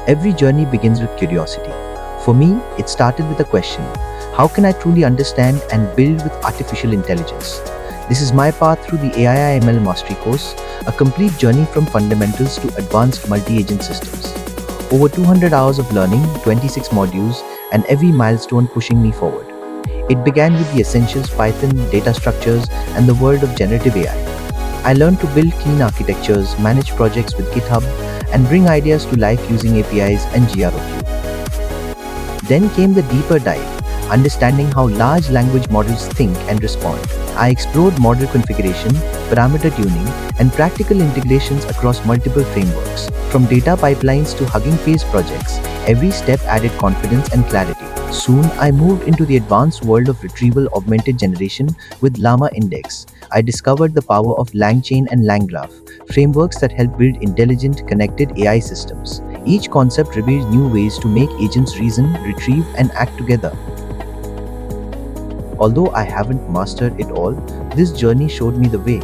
Every journey begins with curiosity. For me, it started with a question: how can I truly understand and build with artificial intelligence? This is my path through the AI/ML Mastery course, a complete journey from fundamentals to advanced multi-agent systems. Over 200 hours of learning, 26 modules, and every milestone pushing me forward. It began with the essentials: Python, data structures, and the world of generative AI. I learned to build clean architectures, manage projects with GitHub, and bring ideas to life using APIs and GROQ. Then came the deeper dive, understanding how large language models think and respond. I explored model configuration, parameter tuning, and practical integrations across multiple frameworks. From data pipelines to Hugging Face projects, every step added confidence and clarity. Soon, I moved into the advanced world of retrieval augmented generation with Llama Index. I discovered the power of LangChain and LangGraph, frameworks that help build intelligent, connected AI systems. Each concept revealed new ways to make agents reason, retrieve, and act together. Although I haven't mastered it all, this journey showed me the way.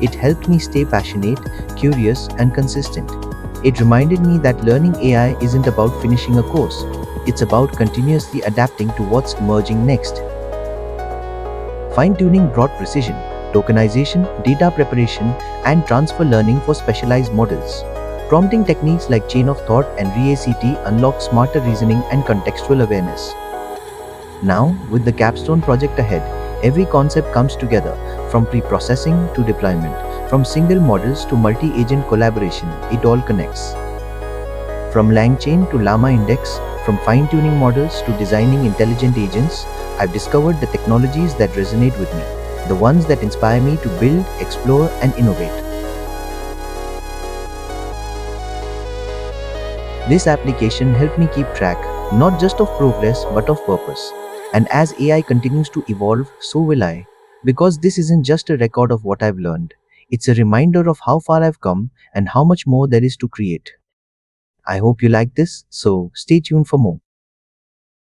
It helped me stay passionate, curious, and consistent. It reminded me that learning AI isn't about finishing a course. It's about continuously adapting to what's emerging next. Fine-tuning brought precision, tokenization, data preparation, and transfer learning for specialized models. Prompting techniques like chain of thought and RACT unlock smarter reasoning and contextual awareness. Now, with the Capstone project ahead, every concept comes together, from pre-processing to deployment, from single models to multi-agent collaboration, it all connects. From LangChain to Llama Index, from fine-tuning models to designing intelligent agents, I've discovered the technologies that resonate with me, the ones that inspire me to build, explore, and innovate. This application helped me keep track, not just of progress, but of purpose. And as AI continues to evolve, so will I. Because this isn't just a record of what I've learned. It's a reminder of how far I've come and how much more there is to create. I hope you like this, so stay tuned for more.